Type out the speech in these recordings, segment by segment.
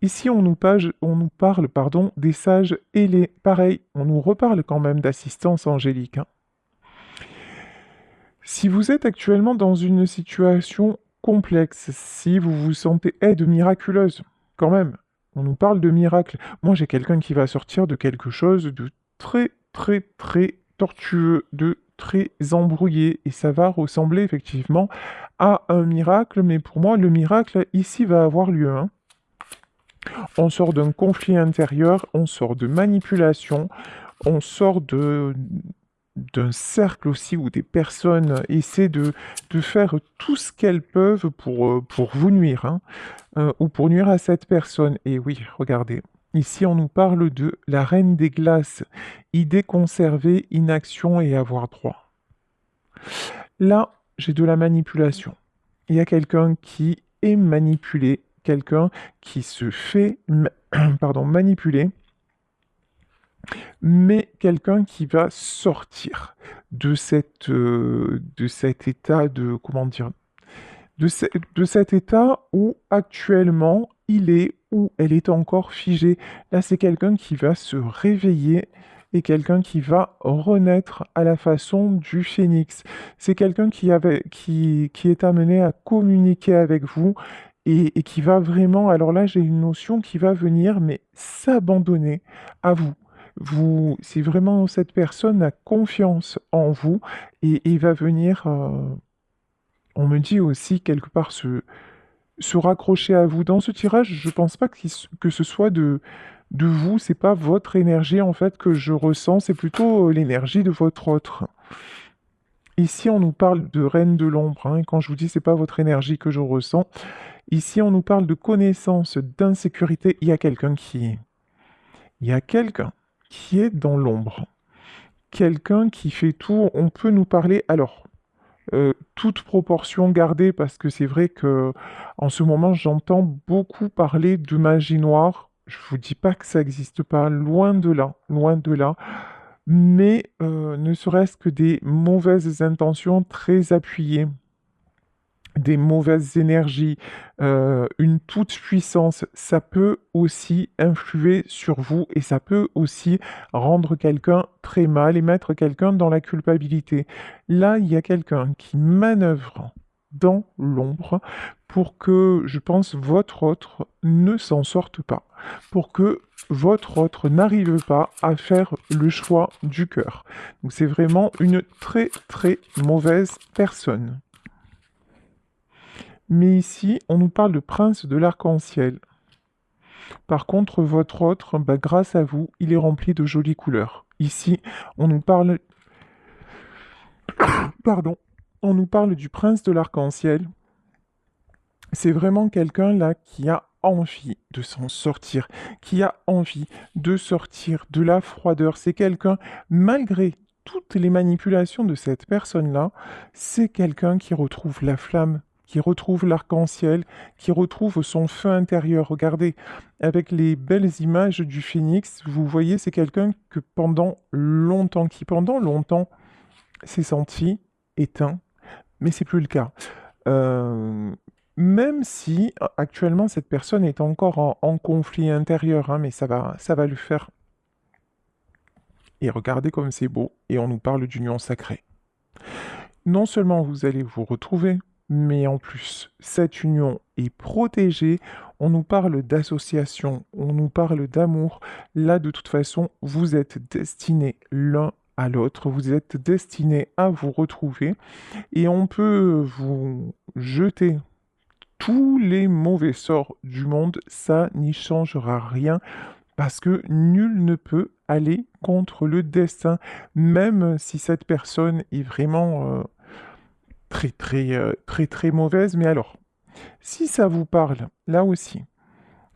Ici, on nous parle, pardon, des sages ailés. Pareil, on nous reparle quand même d'assistance angélique, hein. Si vous êtes actuellement dans une situation complexe, si vous vous sentez aide miraculeuse, quand même, on nous parle de miracle. Moi, j'ai quelqu'un qui va sortir de quelque chose de très, très, très tortueux, de très embrouillé, et ça va ressembler effectivement à un miracle, mais pour moi, le miracle, ici, va avoir lieu, hein. On sort d'un conflit intérieur, on sort de manipulation, on sort d'un cercle aussi où des personnes essaient de faire tout ce qu'elles peuvent pour vous nuire, hein, ou pour nuire à cette personne. Et oui, regardez, ici on nous parle de la reine des glaces, idée conservée, inaction et avoir droit. Là, j'ai de la manipulation. Il y a quelqu'un qui est manipulé, quelqu'un qui se fait pardon, manipuler, mais quelqu'un qui va sortir de cet état de, comment dire, de cet état où actuellement il est, où elle est encore figée. Là, c'est quelqu'un qui va se réveiller et quelqu'un qui va renaître à la façon du phénix. C'est quelqu'un qui est amené à communiquer avec vous et qui va vraiment, alors là, j'ai une notion qui va venir, mais s'abandonner à vous. C'est vraiment cette personne a confiance en vous et va venir, on me dit aussi quelque part se raccrocher à vous. Dans ce tirage, je pense pas que ce soit de vous, c'est pas votre énergie en fait que je ressens, c'est plutôt l'énergie de votre autre. Ici, on nous parle de reine de l'ombre, hein, et quand je vous dis c'est pas votre énergie que je ressens, ici on nous parle de connaissance, d'insécurité. Il y a quelqu'un qui est dans l'ombre, quelqu'un qui fait tout. On peut nous parler. Alors, toute proportion gardée, parce que c'est vrai que en ce moment, j'entends beaucoup parler de magie noire. Je vous dis pas que ça n'existe pas, loin de là. Mais ne serait-ce que des mauvaises intentions très appuyées, des mauvaises énergies, une toute-puissance, ça peut aussi influer sur vous et ça peut aussi rendre quelqu'un très mal et mettre quelqu'un dans la culpabilité. Là, il y a quelqu'un qui manœuvre dans l'ombre pour que, je pense, votre autre ne s'en sorte pas, pour que votre autre n'arrive pas à faire le choix du cœur. Donc c'est vraiment une très très mauvaise personne. Mais ici, on nous parle de prince de l'arc-en-ciel. Par contre, votre autre, bah, grâce à vous, il est rempli de jolies couleurs. Ici, on nous parle, pardon, on nous parle du prince de l'arc-en-ciel. C'est vraiment quelqu'un là qui a envie de s'en sortir, qui a envie de sortir de la froideur. C'est quelqu'un, malgré toutes les manipulations de cette personne-là, c'est quelqu'un qui retrouve la flamme, qui retrouve l'arc-en-ciel, qui retrouve son feu intérieur. Regardez, avec les belles images du phénix, vous voyez, c'est quelqu'un que qui pendant longtemps s'est senti éteint, mais c'est plus le cas. Euh, Même si actuellement cette personne est encore en conflit intérieur, hein, mais ça va le faire. Et regardez comme c'est beau, et on nous parle d'union sacrée. Non seulement vous allez vous retrouver, mais en plus, cette union est protégée. On nous parle d'association, on nous parle d'amour. Là, de toute façon, vous êtes destinés l'un à l'autre, vous êtes destinés à vous retrouver, et on peut vous jeter tous les mauvais sorts du monde, ça n'y changera rien parce que nul ne peut aller contre le destin, même si cette personne est vraiment très très mauvaise. Mais alors, si ça vous parle, là aussi,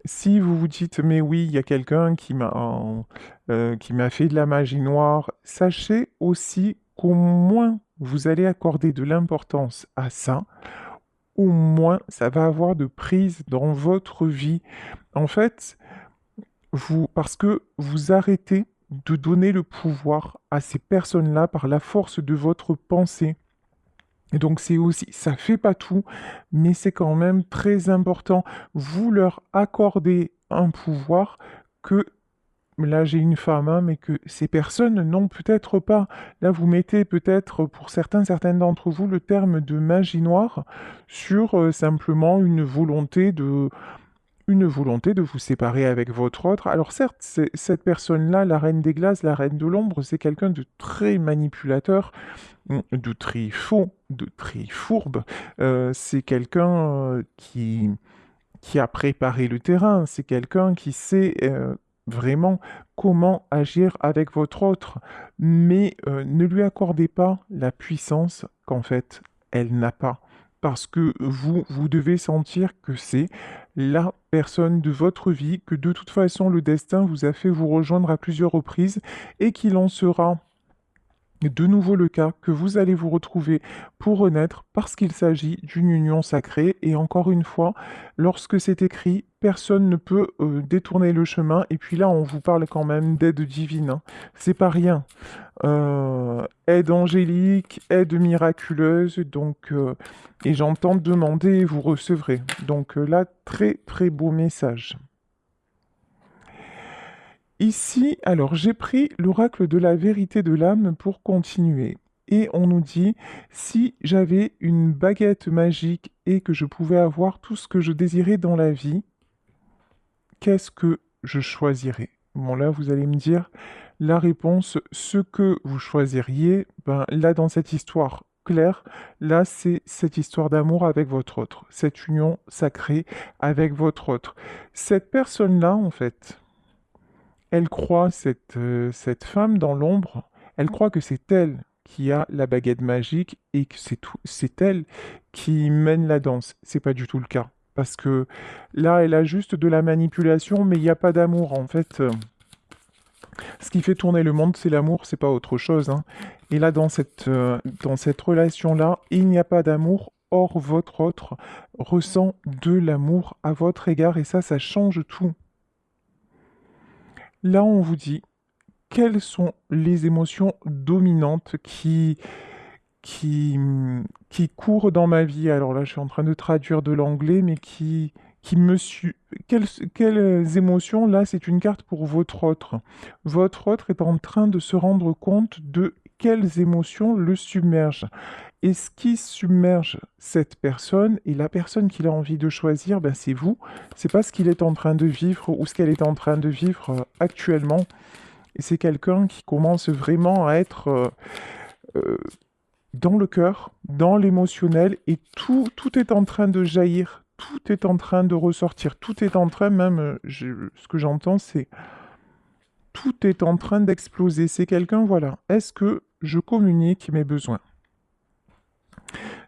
si vous vous dites mais oui, il y a quelqu'un qui m'a fait de la magie noire, sachez aussi qu'au moins vous allez accorder de l'importance à ça, au moins ça va avoir de prise dans votre vie. En fait, parce que vous arrêtez de donner le pouvoir à ces personnes-là par la force de votre pensée. Et donc c'est aussi, ça fait pas tout, mais c'est quand même très important. Vous leur accordez un pouvoir que là j'ai une femme, hein, mais que ces personnes n'ont peut-être pas. Là, vous mettez peut-être pour certaines d'entre vous le terme de magie noire sur simplement une volonté de vous séparer avec votre autre. Alors certes, cette personne-là, la reine des glaces, la reine de l'ombre, c'est quelqu'un de très manipulateur, de très faux, de très fourbe. C'est quelqu'un qui a préparé le terrain, c'est quelqu'un qui sait vraiment comment agir avec votre autre, mais ne lui accordez pas la puissance qu'en fait elle n'a pas, parce que vous devez sentir que c'est la personne de votre vie, que de toute façon le destin vous a fait vous rejoindre à plusieurs reprises et qu'il en sera de nouveau le cas, que vous allez vous retrouver pour renaître parce qu'il s'agit d'une union sacrée et encore une fois, lorsque c'est écrit, personne ne peut détourner le chemin et puis là on vous parle quand même d'aide divine, hein. C'est pas rien. Aide angélique, aide miraculeuse, donc et j'entends demander et vous recevrez. Donc là, très très beau message. Ici, alors j'ai pris l'oracle de la vérité de l'âme pour continuer. Et on nous dit, si j'avais une baguette magique et que je pouvais avoir tout ce que je désirais dans la vie, qu'est-ce que je choisirais? Bon là, vous allez me dire la réponse, ce que vous choisiriez, ben là dans cette histoire claire, là c'est cette histoire d'amour avec votre autre, cette union sacrée avec votre autre. Cette personne-là, en fait, elle croit, cette femme dans l'ombre, elle croit que c'est elle qui a la baguette magique et que c'est elle qui mène la danse. C'est pas du tout le cas. Parce que là, elle a juste de la manipulation, mais il n'y a pas d'amour. En fait, ce qui fait tourner le monde, c'est l'amour, c'est pas autre chose, hein. Et là, dans cette relation-là, il n'y a pas d'amour. Or, votre autre ressent de l'amour à votre égard, et ça change tout. Là, on vous dit quelles sont les émotions dominantes qui, qui courent dans ma vie. Alors là, je suis en train de traduire de l'anglais, mais qui me su... quelles émotions, là, c'est une carte pour votre autre. Votre autre est en train de se rendre compte de quelles émotions le submergent. Et ce qui submerge cette personne, et la personne qu'il a envie de choisir, ben c'est vous. C'est pas ce qu'il est en train de vivre ou ce qu'elle est en train de vivre actuellement. Et c'est quelqu'un qui commence vraiment à être euh, dans le cœur, dans l'émotionnel, et tout est en train de jaillir, tout est en train de ressortir, tout est en train, même, ce que j'entends, c'est tout est en train d'exploser. C'est quelqu'un, voilà, est-ce que je communique mes besoins?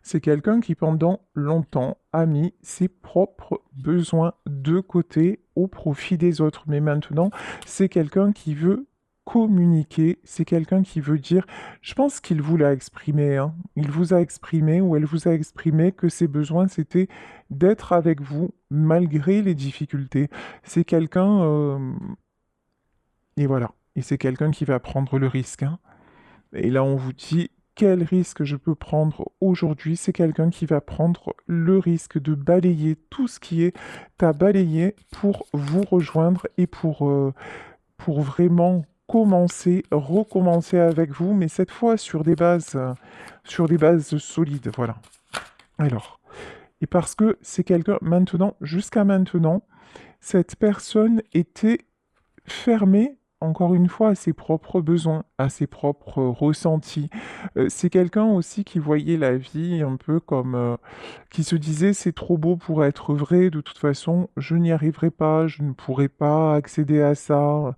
C'est quelqu'un qui, pendant longtemps, a mis ses propres besoins de côté au profit des autres. Mais maintenant, c'est quelqu'un qui veut communiquer, c'est quelqu'un qui veut dire, je pense qu'il vous l'a exprimé, hein. Il vous a exprimé ou elle vous a exprimé que ses besoins, c'était d'être avec vous malgré les difficultés. C'est quelqu'un, et voilà, et c'est quelqu'un qui va prendre le risque, hein. Et là, on vous dit, quel risque je peux prendre aujourd'hui? C'est quelqu'un qui va prendre le risque de balayer tout ce qui est à balayer pour vous rejoindre et pour vraiment commencer, recommencer avec vous, mais cette fois sur des bases solides, voilà. Alors, et parce que c'est quelqu'un, maintenant, jusqu'à maintenant, cette personne était fermé, encore une fois, à ses propres besoins, à ses propres ressentis. C'est quelqu'un aussi qui voyait la vie un peu comme... qui se disait, c'est trop beau pour être vrai, de toute façon, je n'y arriverai pas, je ne pourrai pas accéder à ça.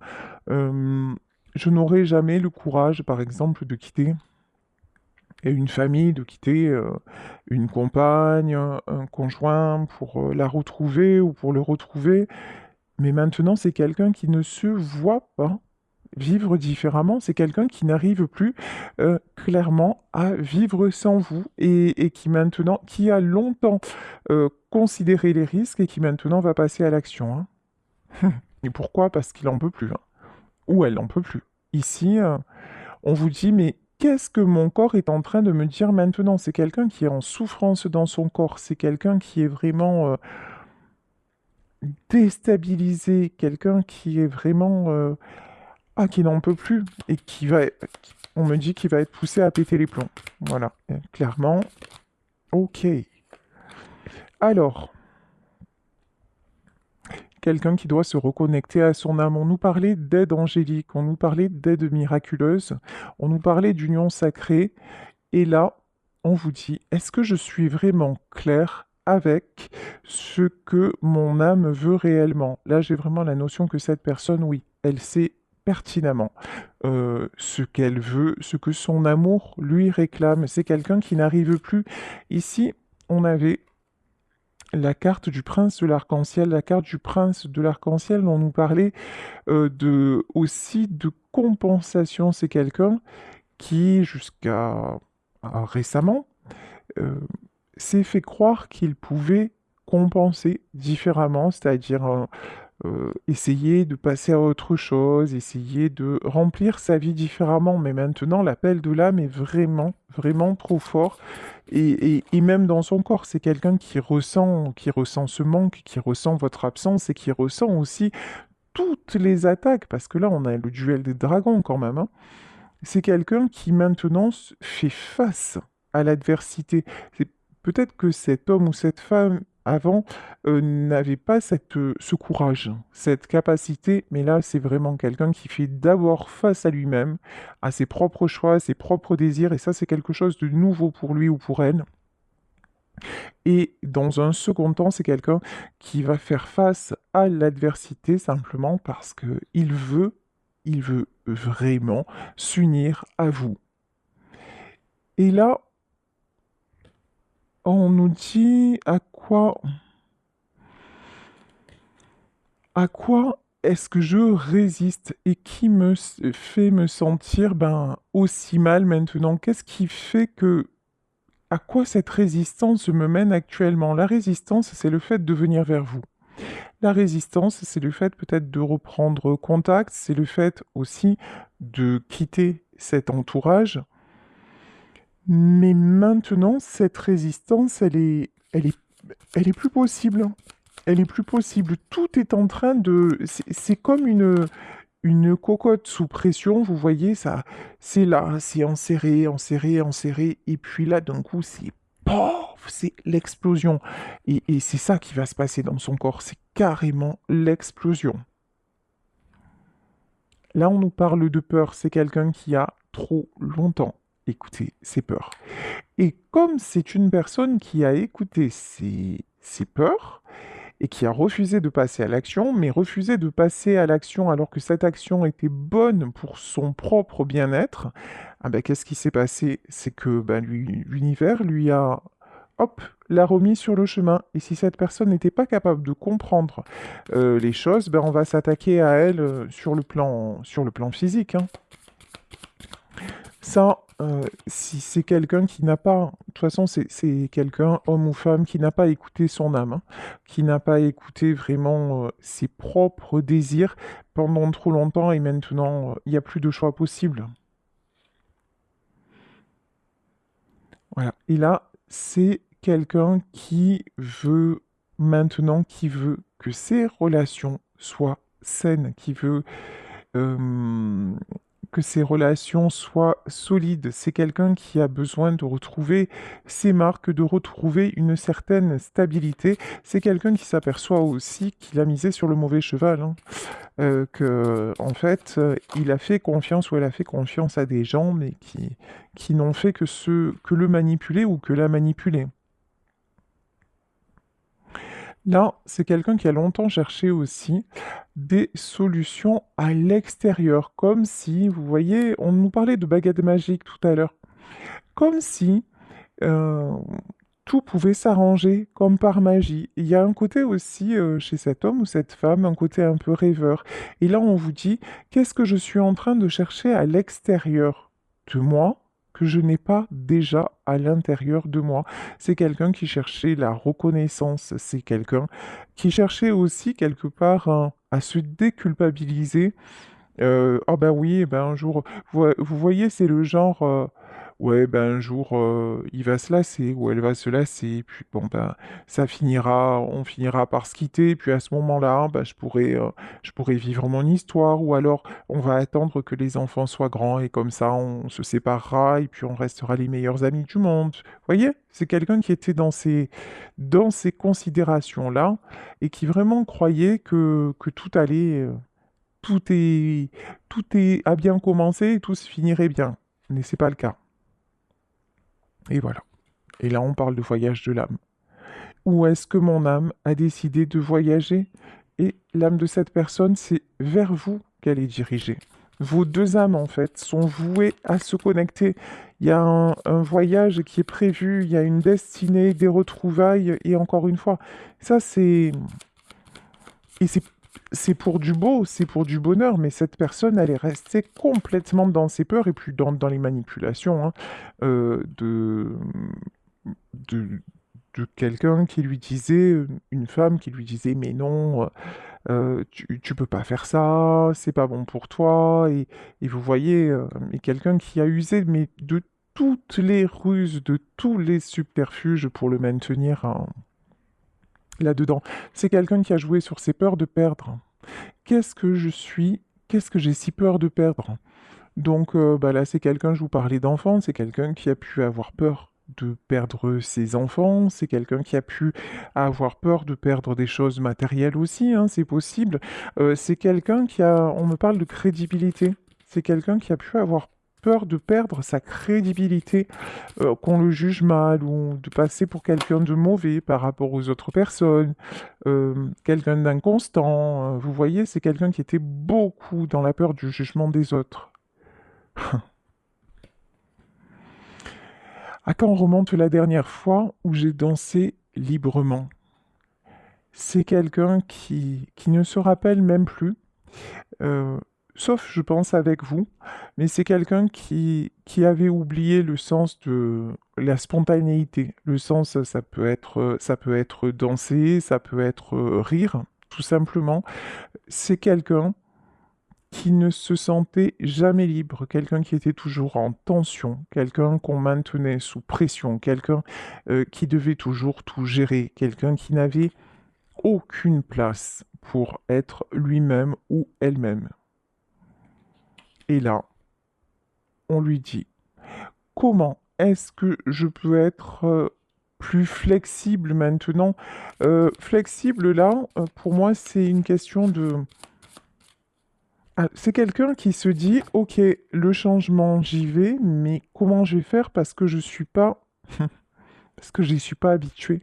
Euh, je n'aurai jamais le courage, par exemple, de quitter une famille, de quitter une compagne, un conjoint pour la retrouver ou pour le retrouver. Mais maintenant, c'est quelqu'un qui ne se voit pas vivre différemment. C'est quelqu'un qui n'arrive plus clairement à vivre sans vous et qui maintenant, qui a longtemps considéré les risques et qui maintenant va passer à l'action, hein. Et pourquoi? Parce qu'il en peut plus, hein. Ou elle n'en peut plus. Ici, on vous dit, mais qu'est-ce que mon corps est en train de me dire maintenant? C'est quelqu'un qui est en souffrance dans son corps. C'est quelqu'un qui est vraiment déstabiliser, quelqu'un qui est vraiment... qui n'en peut plus et on me dit qu'il va être poussé à péter les plombs. Voilà, clairement. Ok. Alors, quelqu'un qui doit se reconnecter à son âme. On nous parlait d'aide angélique, on nous parlait d'aide miraculeuse, on nous parlait d'union sacrée. Et là, on vous dit, est-ce que je suis vraiment clair avec ce que mon âme veut réellement? Là, j'ai vraiment la notion que cette personne, oui, elle sait pertinemment ce qu'elle veut, ce que son amour lui réclame. C'est quelqu'un qui n'arrive plus. Ici, on avait la carte du prince de l'arc-en-ciel. La carte du prince de l'arc-en-ciel, on nous parlait aussi de compensation. C'est quelqu'un qui, jusqu'à récemment, euh, s'est fait croire qu'il pouvait compenser différemment, c'est-à-dire essayer de passer à autre chose, essayer de remplir sa vie différemment. Mais maintenant, l'appel de l'âme est vraiment, vraiment trop fort. Et même dans son corps, c'est quelqu'un qui ressent ce manque, qui ressent votre absence et qui ressent aussi toutes les attaques, parce que là, on a le duel des dragons quand même, hein. C'est quelqu'un qui maintenant fait face à l'adversité. C'est peut-être que cet homme ou cette femme avant n'avait pas ce courage, cette capacité, mais là c'est vraiment quelqu'un qui fait d'abord face à lui-même, à ses propres choix, à ses propres désirs, et ça c'est quelque chose de nouveau pour lui ou pour elle. Et dans un second temps, c'est quelqu'un qui va faire face à l'adversité simplement parce que il veut vraiment s'unir à vous. Et là, on nous dit à quoi est-ce que je résiste et qui fait me sentir aussi mal maintenant? Qu'est-ce qui fait que à quoi cette résistance me mène actuellement? La résistance, c'est le fait de venir vers vous. La résistance, c'est le fait peut-être de reprendre contact, c'est le fait aussi de quitter cet entourage. Mais maintenant, cette résistance, elle est plus possible. Elle est plus possible. Tout est en train de... C'est comme une cocotte sous pression, vous voyez, ça, c'est là, c'est enserré, enserré, enserré, et puis là, d'un coup, c'est pof, c'est l'explosion. Et c'est ça qui va se passer dans son corps, c'est carrément l'explosion. Là, on nous parle de peur, c'est quelqu'un qui a trop longtemps écouté ses peurs. Et comme c'est une personne qui a écouté ses peurs, et qui a refusé de passer à l'action, mais refusé de passer à l'action alors que cette action était bonne pour son propre bien-être, qu'est-ce qui s'est passé? C'est que l'univers lui a, hop, l'a remis sur le chemin. Et si cette personne n'était pas capable de comprendre les choses, on va s'attaquer à elle sur le plan physique, hein. Ça, si c'est quelqu'un qui n'a pas, de toute façon, c'est quelqu'un, homme ou femme, qui n'a pas écouté son âme, hein, qui n'a pas écouté vraiment ses propres désirs pendant trop longtemps et maintenant, il n'y a plus de choix possible. Voilà. Et là, c'est quelqu'un qui veut maintenant, qui veut que ses relations soient saines, qui veut euh, que ses relations soient solides. C'est quelqu'un qui a besoin de retrouver ses marques, de retrouver une certaine stabilité. C'est quelqu'un qui s'aperçoit aussi qu'il a misé sur le mauvais cheval, hein. Que, en fait, il a fait confiance ou elle a fait confiance à des gens, mais qui n'ont fait que le manipuler ou que la manipuler. Là, c'est quelqu'un qui a longtemps cherché aussi des solutions à l'extérieur, comme si, vous voyez, on nous parlait de baguette magique tout à l'heure, comme si euh, tout pouvait s'arranger comme par magie. Il y a un côté aussi chez cet homme ou cette femme, un côté un peu rêveur. Et là, on vous dit, qu'est-ce que je suis en train de chercher à l'extérieur de moi que je n'ai pas déjà à l'intérieur de moi? C'est quelqu'un qui cherchait la reconnaissance, c'est quelqu'un qui cherchait aussi quelque part à se déculpabiliser. Ah ben oui, un jour, vous voyez, c'est le genre, ouais, ben un jour, il va se lasser ou elle va se lasser, et puis bon, ben, on finira par se quitter, puis à ce moment-là, ben, je pourrais vivre mon histoire, ou alors on va attendre que les enfants soient grands, et comme ça, on se séparera, et puis on restera les meilleurs amis du monde. Vous voyez? C'est quelqu'un qui était dans ces considérations-là, et qui vraiment croyait que tout allait, tout est, a bien commencé, et tout se finirait bien. Mais c'est pas le cas. Et voilà. Et là, on parle de voyage de l'âme. Où est-ce que mon âme a décidé de voyager? Et l'âme de cette personne, c'est vers vous qu'elle est dirigée. Vos deux âmes, en fait, sont vouées à se connecter. Il y a un voyage qui est prévu, il y a une destinée, des retrouvailles, et encore une fois, ça c'est... Et c'est pour du beau, c'est pour du bonheur, mais cette personne, elle est restée complètement dans ses peurs et puis dans les manipulations, hein, de, de, de quelqu'un qui lui disait, une femme qui lui disait, mais non, tu peux pas faire ça, c'est pas bon pour toi, et vous voyez, et quelqu'un qui a usé mais de toutes les ruses, de tous les subterfuges pour le maintenir là-dedans. C'est quelqu'un qui a joué sur ses peurs de perdre. Qu'est-ce que je suis? Qu'est-ce que j'ai si peur de perdre? Donc bah là, c'est quelqu'un, je vous parlais d'enfant, c'est quelqu'un qui a pu avoir peur de perdre ses enfants, c'est quelqu'un qui a pu avoir peur de perdre des choses matérielles aussi, hein, c'est possible. C'est quelqu'un qui a, on me parle de crédibilité, c'est quelqu'un qui a pu avoir peur de perdre sa crédibilité, qu'on le juge mal ou de passer pour quelqu'un de mauvais par rapport aux autres personnes, quelqu'un d'inconstant. Vous voyez, c'est quelqu'un qui était beaucoup dans la peur du jugement des autres. À quand remonte la dernière fois où j'ai dansé librement? C'est quelqu'un qui ne se rappelle même plus, euh, sauf je pense avec vous, mais c'est quelqu'un qui avait oublié le sens de la spontanéité. Le sens, ça peut être danser, ça peut être rire, tout simplement. C'est quelqu'un qui ne se sentait jamais libre, quelqu'un qui était toujours en tension, quelqu'un qu'on maintenait sous pression, quelqu'un qui devait toujours tout gérer, quelqu'un qui n'avait aucune place pour être lui-même ou elle-même. Et là, on lui dit, comment est-ce que je peux être plus flexible maintenant? Flexible, là, pour moi, c'est une question de... Ah, c'est quelqu'un qui se dit, ok, le changement, j'y vais, mais comment je vais faire parce que je suis pas, parce que j'y suis pas habitué.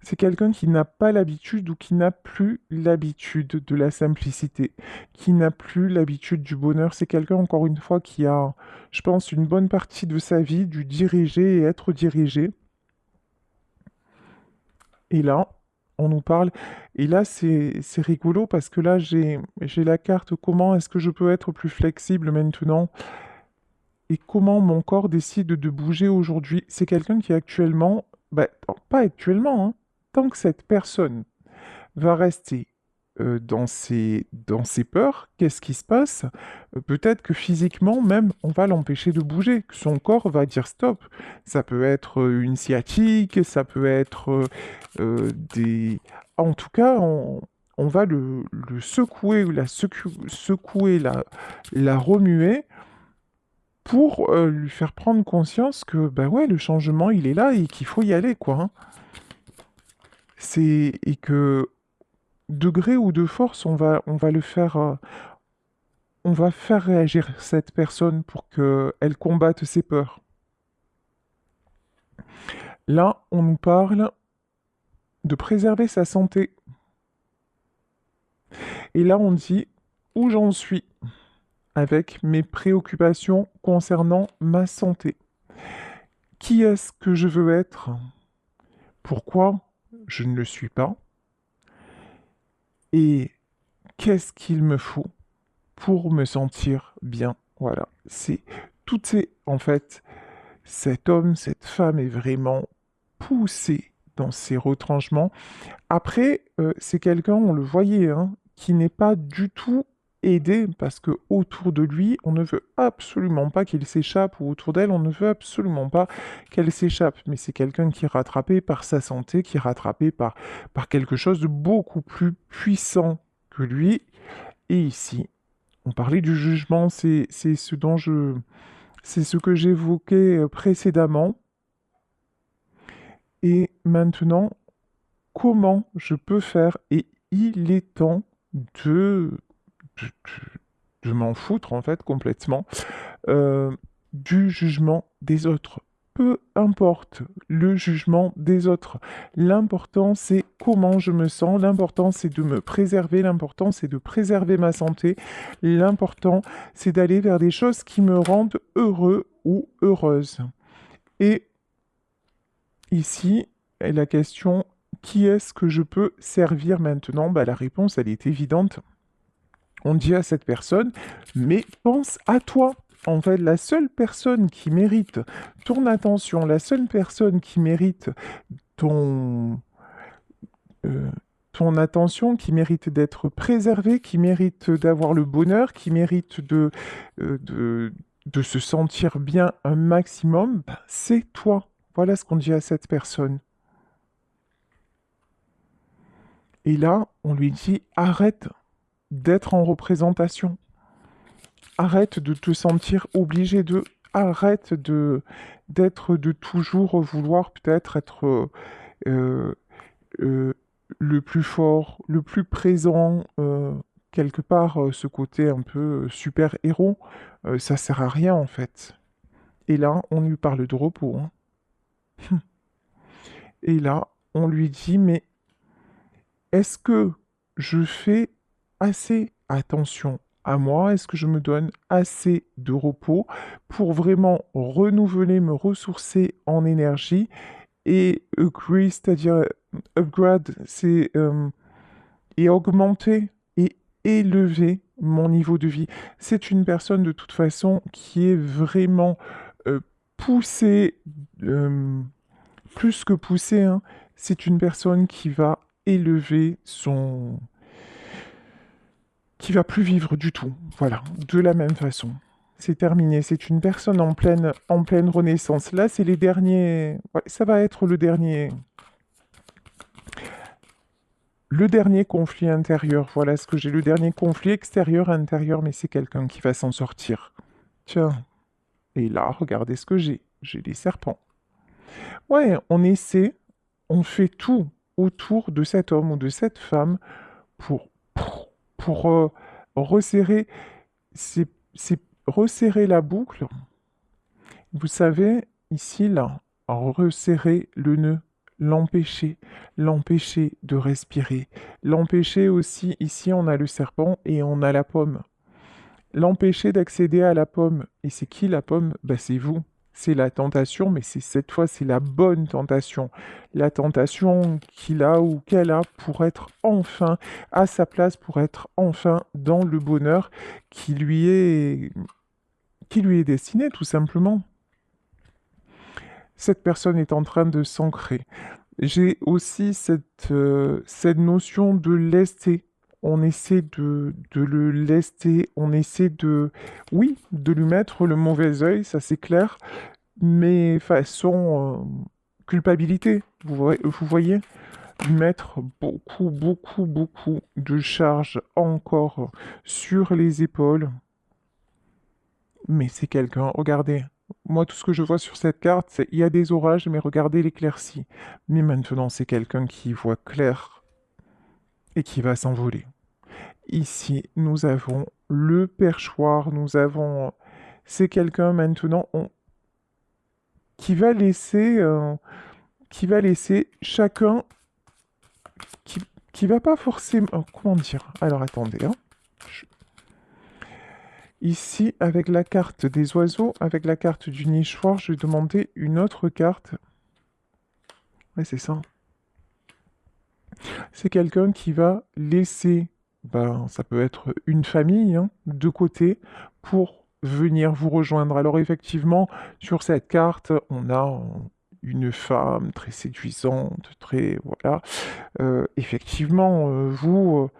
C'est quelqu'un qui n'a pas l'habitude ou qui n'a plus l'habitude de la simplicité, qui n'a plus l'habitude du bonheur. C'est quelqu'un, encore une fois, qui a, je pense, une bonne partie de sa vie dû diriger et être dirigé. Et là, on nous parle. Et là, c'est rigolo parce que là, j'ai la carte comment est-ce que je peux être plus flexible maintenant et comment mon corps décide de bouger aujourd'hui. C'est quelqu'un qui actuellement, bah, pas actuellement, hein, tant que cette personne va rester dans ses peurs, qu'est-ce qui se passe? Peut-être que physiquement même, on va l'empêcher de bouger, que son corps va dire stop. Ça peut être une sciatique, ça peut être des... En tout cas, on va le secouer, ou secouer, la remuer pour lui faire prendre conscience que, ben ouais, le changement, il est là et qu'il faut y aller, quoi, hein. Et que degré ou de force, on va le faire, on va faire réagir cette personne pour qu'elle combatte ses peurs. Là, on nous parle de préserver sa santé. Et là, on dit où j'en suis avec mes préoccupations concernant ma santé. Qui est-ce que je veux être? Pourquoi je ne le suis pas? Et qu'est-ce qu'il me faut pour me sentir bien? Voilà, c'est toutes ces... En fait, cet homme, cette femme est vraiment poussé dans ses retranchements. Après, c'est quelqu'un, on le voyait, hein, qui n'est pas du tout aider parce que autour de lui, on ne veut absolument pas qu'il s'échappe ou autour d'elle, on ne veut absolument pas qu'elle s'échappe. Mais c'est quelqu'un qui est rattrapé par sa santé, qui est rattrapé par quelque chose de beaucoup plus puissant que lui. Et ici, on parlait du jugement, c'est ce que j'évoquais précédemment. Et maintenant, comment je peux faire? Et il est temps de, de, de m'en foutre, en fait, complètement, euh, du jugement des autres. Peu importe le jugement des autres. L'important, c'est comment je me sens. L'important, c'est de me préserver. L'important, c'est de préserver ma santé. L'important, c'est d'aller vers des choses qui me rendent heureux ou heureuse. Et ici, la question, qui est-ce que je peux servir maintenant? Bah, la réponse, elle est évidente. On dit à cette personne, mais pense à toi. En fait, la seule personne qui mérite ton attention, la seule personne qui mérite ton, euh, ton attention, qui mérite d'être préservée, qui mérite d'avoir le bonheur, qui mérite euh, de, de se sentir bien un maximum, bah, c'est toi. Voilà ce qu'on dit à cette personne. Et là, on lui dit, arrête d'être en représentation. Arrête de te sentir obligé de. Arrête d'être de toujours vouloir peut-être être euh, euh, le plus fort, le plus présent, quelque part, ce côté un peu super-héros, ça sert à rien en fait. Et là, on lui parle de repos, hein. Et là, on lui dit, mais est-ce que je fais assez attention à moi? Est-ce que je me donne assez de repos pour vraiment renouveler, me ressourcer en énergie et upgrade, c'est-à-dire upgrade, c'est et augmenter et élever mon niveau de vie. C'est une personne de toute façon qui est vraiment euh, poussée, euh, plus que poussée, hein. C'est une personne qui va élever son, qui va plus vivre du tout. Voilà, de la même façon. C'est terminé. C'est une personne en pleine renaissance. Là, c'est les derniers. Ouais, ça va être le dernier conflit intérieur. Voilà ce que j'ai. Le dernier conflit extérieur, intérieur, mais c'est quelqu'un qui va s'en sortir. Tiens. Et là, regardez ce que j'ai. J'ai des serpents. Ouais, on essaie, on fait tout autour de cet homme ou de cette femme pour, pour resserrer c'est resserrer la boucle. Vous savez, ici, là, resserrer le nœud, l'empêcher, l'empêcher de respirer. L'empêcher aussi, ici, on a le serpent et on a la pomme. L'empêcher d'accéder à la pomme. Et c'est qui la pomme? Bah, c'est vous. C'est la tentation, mais c'est cette fois, c'est la bonne tentation. La tentation qu'il a ou qu'elle a pour être enfin à sa place, pour être enfin dans le bonheur qui lui est destiné, tout simplement. Cette personne est en train de s'ancrer. J'ai aussi cette notion de lester. On essaie de le lester, on essaie de, oui, de lui mettre le mauvais œil, ça c'est clair, mais façon culpabilité, vous voyez, lui mettre beaucoup, beaucoup, beaucoup de charges encore sur les épaules. Mais c'est quelqu'un, regardez, moi tout ce que je vois sur cette carte, c'est il y a des orages, mais regardez l'éclaircie. Mais maintenant, c'est quelqu'un qui voit clair et qui va s'envoler. Ici, nous avons le perchoir, nous avons... C'est quelqu'un maintenant qui va laisser, chacun, qui, qui va pas forcément... comment dire? Alors attendez, hein. Ici, avec la carte des oiseaux, avec la carte du nichoir, je vais demander une autre carte. Ouais, c'est ça. C'est quelqu'un qui va laisser, ben, ça peut être une famille, hein, de côté, pour venir vous rejoindre. Alors effectivement, sur cette carte, on a une femme très séduisante, très... Voilà. Effectivement, vous...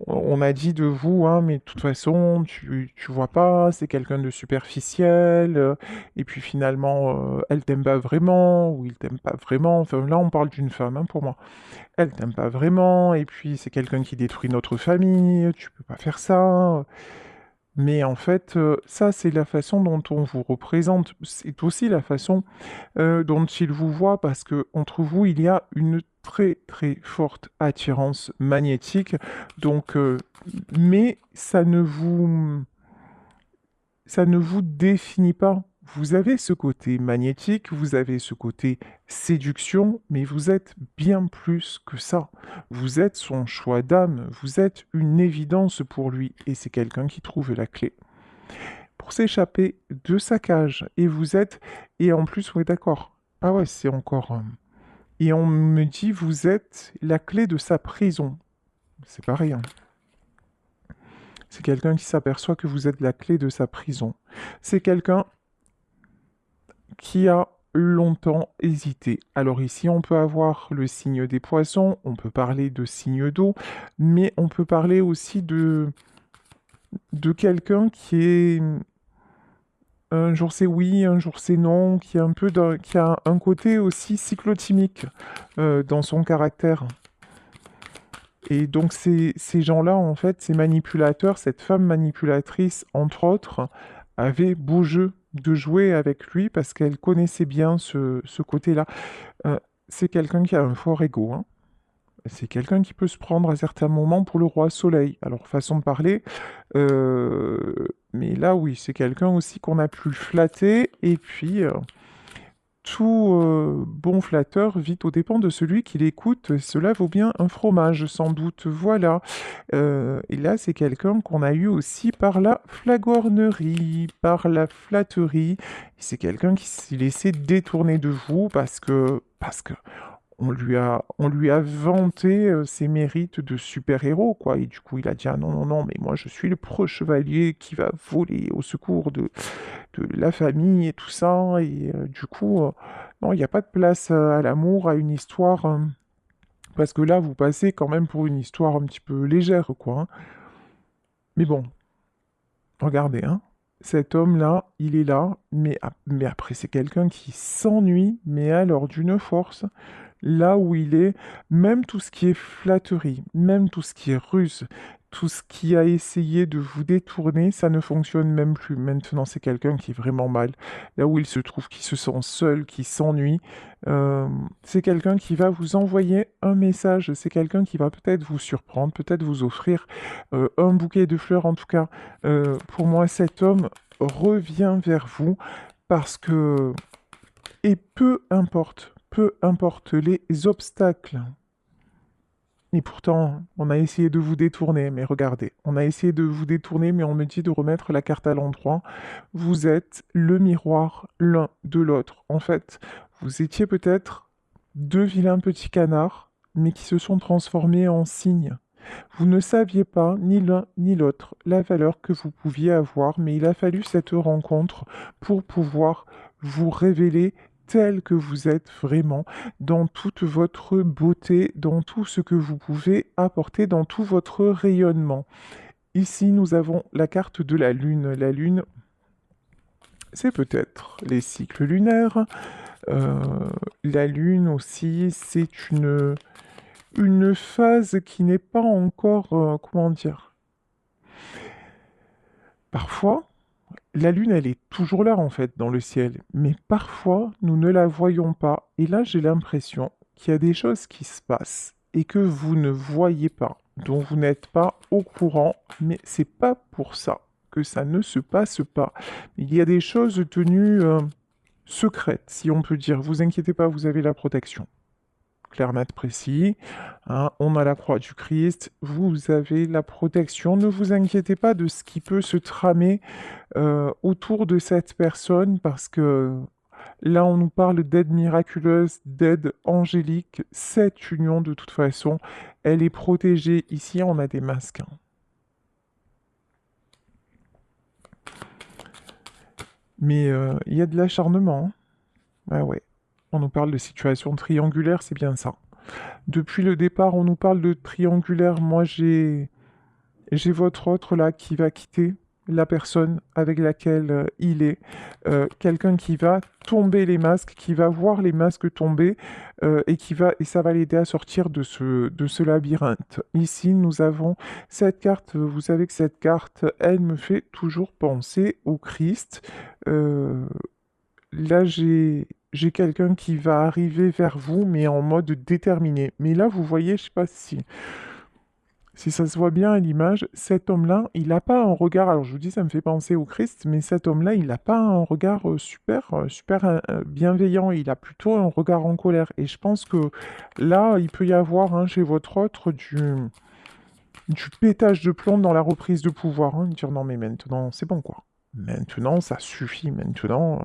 On a dit de vous, hein, mais de toute façon, tu vois pas, c'est quelqu'un de superficiel, et puis finalement, elle t'aime pas vraiment, ou il t'aime pas vraiment. Enfin, là, on parle d'une femme, hein, pour moi. Elle t'aime pas vraiment, et puis c'est quelqu'un qui détruit notre famille, tu peux pas faire ça. Mais en fait, ça, c'est la façon dont on vous représente. C'est aussi la façon dont il vous voit, parce que entre vous, il y a une très très forte attirance magnétique. Donc, mais ça ne vous définit pas. Vous avez ce côté magnétique, vous avez ce côté séduction, mais vous êtes bien plus que ça. Vous êtes son choix d'âme, vous êtes une évidence pour lui, et c'est quelqu'un qui trouve la clé pour s'échapper de sa cage. Et vous êtes, et en plus, ouais, d'accord. Ah ouais, c'est encore. Et on me dit, vous êtes la clé de sa prison. C'est pareil, hein. C'est quelqu'un qui s'aperçoit que vous êtes la clé de sa prison. C'est quelqu'un qui a longtemps hésité. Alors ici, on peut avoir le signe des poissons, on peut parler de signe d'eau, mais on peut parler aussi de quelqu'un qui est un jour c'est oui, un jour c'est non, qui est un peu qui a un côté aussi cyclotimique dans son caractère. Et donc ces gens-là, en fait, ces manipulateurs, cette femme manipulatrice, entre autres, avait beau jeu de jouer avec lui parce qu'elle connaissait bien ce côté-là. Euh, c'est quelqu'un qui a un fort ego, hein. C'est quelqu'un qui peut se prendre à certains moments pour le roi soleil. Alors, façon de parler, euh, mais là, oui, c'est quelqu'un aussi qu'on a pu flatter. Et puis, tout bon flatteur vit aux dépens de celui qui l'écoute. Cela vaut bien un fromage, sans doute. Voilà. Et là, c'est quelqu'un qu'on a eu aussi par la flagornerie, par la flatterie. C'est quelqu'un qui s'est laissé détourner de vous parce que on lui a vanté ses mérites de super-héros, quoi. Et du coup, il a dit, ah non, non, non, mais moi, je suis le pro-chevalier qui va voler au secours de la famille et tout ça. Et du coup, non, il n'y a pas de place à l'amour, à une histoire, parce que là, vous passez quand même pour une histoire un petit peu légère, quoi, hein. Mais bon, regardez, hein. Cet homme-là, il est là, mais après, c'est quelqu'un qui s'ennuie, mais alors d'une force. Là où il est, même tout ce qui est flatterie, même tout ce qui est ruse, tout ce qui a essayé de vous détourner, ça ne fonctionne même plus. Maintenant, c'est quelqu'un qui est vraiment mal. Là où il se trouve, qui se sent seul, qui s'ennuie, c'est quelqu'un qui va vous envoyer un message, c'est quelqu'un qui va peut-être vous surprendre, peut-être vous offrir un bouquet de fleurs. En tout cas, pour moi, cet homme revient vers vous parce que et peu importe les obstacles. Et pourtant, on a essayé de vous détourner, mais regardez, on a essayé de vous détourner, mais on me dit de remettre la carte à l'endroit. Vous êtes le miroir l'un de l'autre. En fait, vous étiez peut-être deux vilains petits canards, mais qui se sont transformés en cygnes. Vous ne saviez pas, ni l'un ni l'autre, la valeur que vous pouviez avoir, mais il a fallu cette rencontre pour pouvoir vous révéler tel que vous êtes vraiment, dans toute votre beauté, dans tout ce que vous pouvez apporter, dans tout votre rayonnement. Ici, nous avons la carte de la Lune. La Lune, c'est peut-être les cycles lunaires. Euh, la Lune aussi, c'est une phase qui n'est pas encore, comment dire, parfois, la Lune, elle est toujours là, en fait, dans le ciel, mais parfois, nous ne la voyons pas. Et là, j'ai l'impression qu'il y a des choses qui se passent et que vous ne voyez pas, dont vous n'êtes pas au courant, mais c'est pas pour ça que ça ne se passe pas. Il y a des choses tenues secrètes, si on peut dire. Vous inquiétez pas, vous avez la protection. Clair, net, précis, hein. On a la croix du Christ, vous avez la protection. Ne vous inquiétez pas de ce qui peut se tramer autour de cette personne, parce que là, on nous parle d'aide miraculeuse, d'aide angélique. Cette union, de toute façon, elle est protégée. Ici, on a des masques, hein. Mais il y a de l'acharnement, hein. Ah ouais. On nous parle de situation triangulaire, c'est bien ça. Depuis le départ, on nous parle de triangulaire. Moi, j'ai J'ai votre autre là qui va quitter la personne avec laquelle il est. Quelqu'un qui va tomber les masques, qui va voir les masques tomber et ça va l'aider à sortir de ce labyrinthe. Ici, nous avons cette carte. Vous savez que cette carte, elle me fait toujours penser au Christ. Euh, Là, j'ai quelqu'un qui va arriver vers vous, mais en mode déterminé. Mais là, vous voyez, je sais pas si ça se voit bien à l'image, cet homme-là, il n'a pas un regard, alors je vous dis, ça me fait penser au Christ, mais cet homme-là, il n'a pas un regard super bienveillant, il a plutôt un regard en colère. Et je pense que là, il peut y avoir hein, chez votre autre du pétage de plomb dans la reprise de pouvoir. Hein, dire non, mais maintenant, c'est bon quoi. Maintenant, ça suffit. Maintenant,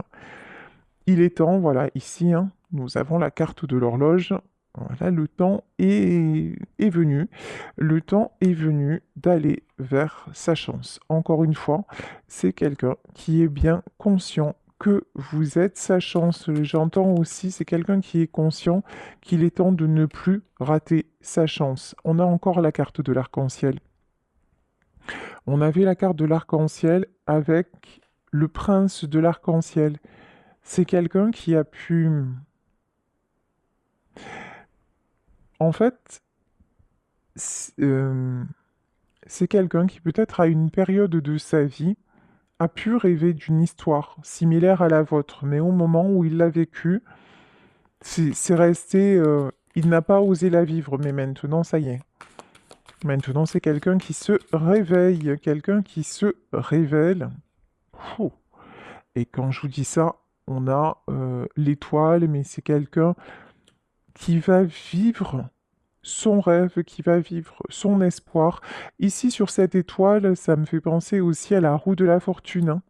il est temps, voilà, ici, hein, nous avons la carte de l'horloge. Voilà, le temps est venu. Le temps est venu d'aller vers sa chance. Encore une fois, c'est quelqu'un qui est bien conscient que vous êtes sa chance. J'entends aussi, c'est quelqu'un qui est conscient qu'il est temps de ne plus rater sa chance. On a encore la carte de l'arc-en-ciel. On avait la carte de l'arc-en-ciel avec le prince de l'arc-en-ciel. C'est quelqu'un qui a pu... En fait, c'est quelqu'un qui peut-être à une période de sa vie a pu rêver d'une histoire similaire à la vôtre, mais au moment où il l'a vécue, c'est resté... il n'a pas osé la vivre, mais maintenant, ça y est. Maintenant, c'est quelqu'un qui se réveille, quelqu'un qui se révèle. Ouh. Et quand je vous dis ça, on a l'étoile, mais c'est quelqu'un qui va vivre son rêve, qui va vivre son espoir. Ici, sur cette étoile, ça me fait penser aussi à la roue de la fortune. Hein.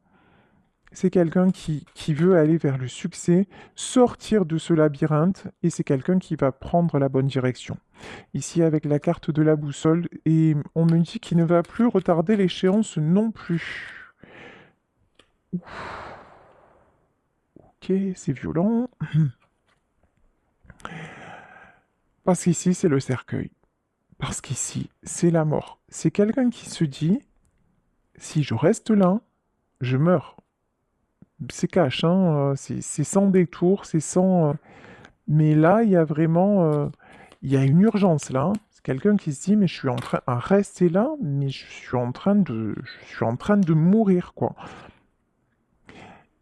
C'est quelqu'un qui veut aller vers le succès, sortir de ce labyrinthe, et c'est quelqu'un qui va prendre la bonne direction. Ici, avec la carte de la boussole, et on me dit qu'il ne va plus retarder l'échéance non plus. Ok, c'est violent. Parce qu'ici, c'est le cercueil. Parce qu'ici, c'est la mort. C'est quelqu'un qui se dit, si je reste là, je meurs. C'est cash, hein, c'est sans détour, c'est sans... Mais là, il y a vraiment... il y a une urgence là. Hein. C'est quelqu'un qui se dit, mais je suis en train à rester là, mais je suis en train de mourir, quoi.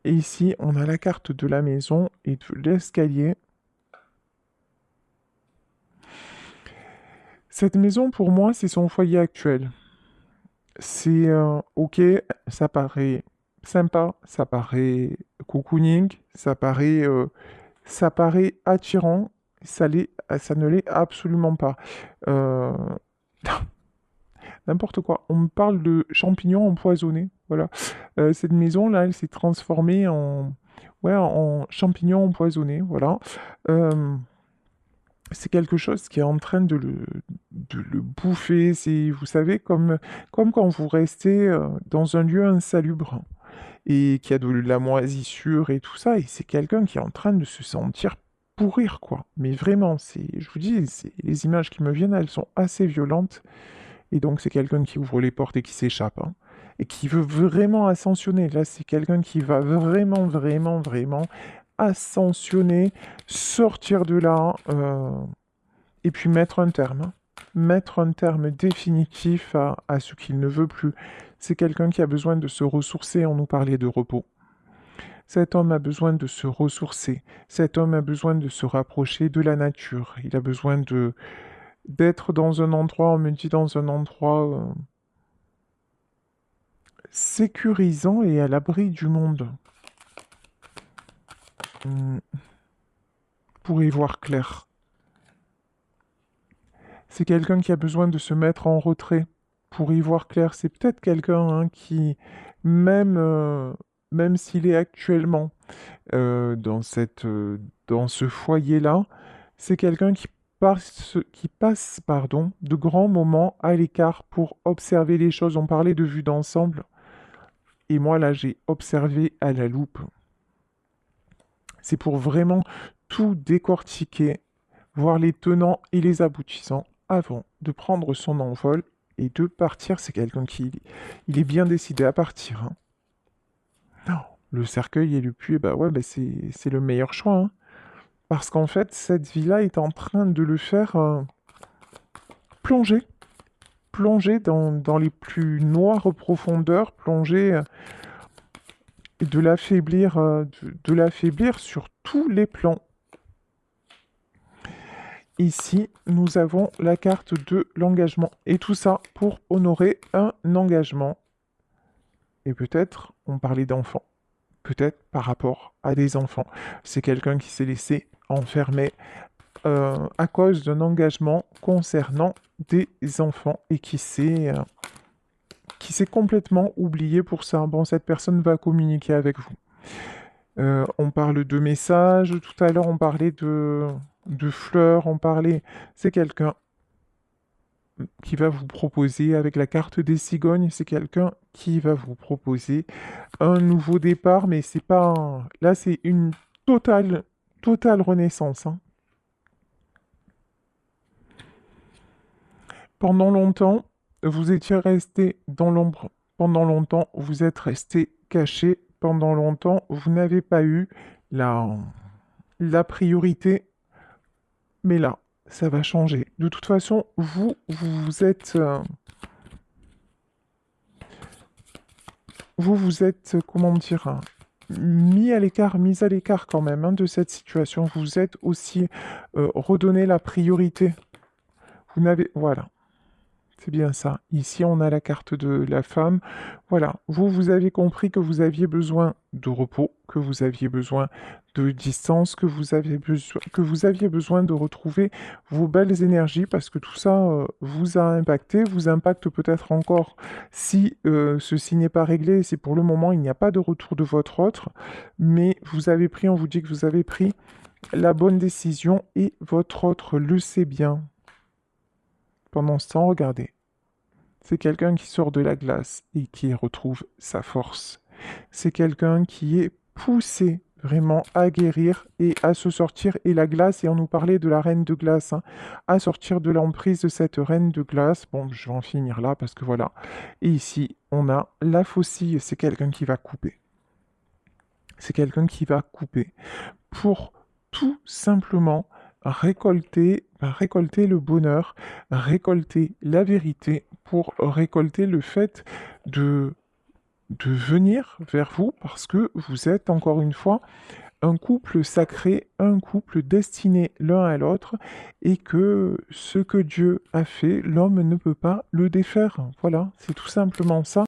Et ici, on a la carte de la maison et de l'escalier. Cette maison, pour moi, c'est son foyer actuel. C'est ok, ça paraît sympa, ça paraît cocooning, ça paraît attirant, ça ne l'est absolument pas. Euh, N'importe quoi. On me parle de champignons empoisonnés. Voilà. Cette maison-là, elle s'est transformée ouais, en champignons empoisonnés. Voilà. Euh, c'est quelque chose qui est en train de le bouffer. C'est, vous savez, comme quand vous restez dans un lieu insalubre et qu'il y a de la moisissure et tout ça, et c'est quelqu'un qui est en train de se sentir pourrir, quoi. Mais vraiment, je vous dis, les images qui me viennent, elles sont assez violentes. Et donc, c'est quelqu'un qui ouvre les portes et qui s'échappe, hein, et qui veut vraiment ascensionner. Là, c'est quelqu'un qui va vraiment ascensionner, sortir de là, et puis mettre un terme. Hein. Mettre un terme définitif à ce qu'il ne veut plus. C'est quelqu'un qui a besoin de se ressourcer, on nous parlait de repos. Cet homme a besoin de se ressourcer. Cet homme a besoin de se rapprocher de la nature. Il a besoin d'être dans un endroit, on me dit dans un endroit sécurisant et à l'abri du monde. Hmm, pour y voir clair. C'est quelqu'un qui a besoin de se mettre en retrait pour y voir clair. C'est peut-être quelqu'un hein, qui, même, même s'il est actuellement dans ce foyer-là, c'est quelqu'un qui passe pardon, de grands moments à l'écart pour observer les choses. On parlait de vue d'ensemble. Et moi, là, j'ai observé à la loupe. C'est pour vraiment tout décortiquer, voir les tenants et les aboutissants avant de prendre son envol et de partir. C'est quelqu'un qui il est bien décidé à partir, hein. Non, le cercueil et le puits, bah ouais, bah c'est le meilleur choix, hein. Parce qu'en fait, cette vie-là est en train de le faire plonger, plonger dans les plus noires profondeurs, plonger et de l'affaiblir sur tous les plans. Ici, nous avons la carte de l'engagement. Et tout ça pour honorer un engagement. Et peut-être, on parlait d'enfants. Peut-être par rapport à des enfants. C'est quelqu'un qui s'est laissé enfermer à cause d'un engagement concernant des enfants et qui s'est complètement oublié pour ça. Bon, cette personne va communiquer avec vous. On parle de messages, tout à l'heure on parlait de fleurs, on parlait... C'est quelqu'un qui va vous proposer, avec la carte des cigognes, c'est quelqu'un qui va vous proposer un nouveau départ, mais c'est pas... Là, c'est une totale renaissance, hein. Pendant longtemps, vous étiez resté dans l'ombre. Pendant longtemps, vous êtes resté caché. Pendant longtemps, vous n'avez pas eu la, la priorité. Mais là, ça va changer. De toute façon, vous êtes, comment dire, hein, mis à l'écart quand même, hein, de cette situation. Vous êtes aussi redonné la priorité. Vous n'avez, voilà. C'est bien ça. Ici, on a la carte de la femme. Voilà. Vous avez compris que vous aviez besoin de repos, que vous aviez besoin de distance, que vous aviez besoin de retrouver vos belles énergies parce que tout ça vous a impacté, vous impacte peut-être encore si ceci n'est pas réglé. C'est pour le moment, il n'y a pas de retour de votre autre, mais vous avez pris, on vous dit que vous avez pris la bonne décision et votre autre le sait bien. Pendant ce temps, regardez. C'est quelqu'un qui sort de la glace et qui retrouve sa force. C'est quelqu'un qui est poussé vraiment à guérir et à se sortir. Et la glace, et on nous parlait de la reine de glace, hein, à sortir de l'emprise de cette reine de glace. Bon, je vais en finir là parce que voilà. Et ici, on a la faucille. C'est quelqu'un qui va couper. C'est quelqu'un qui va couper pour tout simplement récolter le bonheur, récolter la vérité, pour récolter le fait de venir vers vous parce que vous êtes encore une fois un couple sacré, un couple destiné l'un à l'autre et que ce que Dieu a fait, l'homme ne peut pas le défaire. Voilà, c'est tout simplement ça.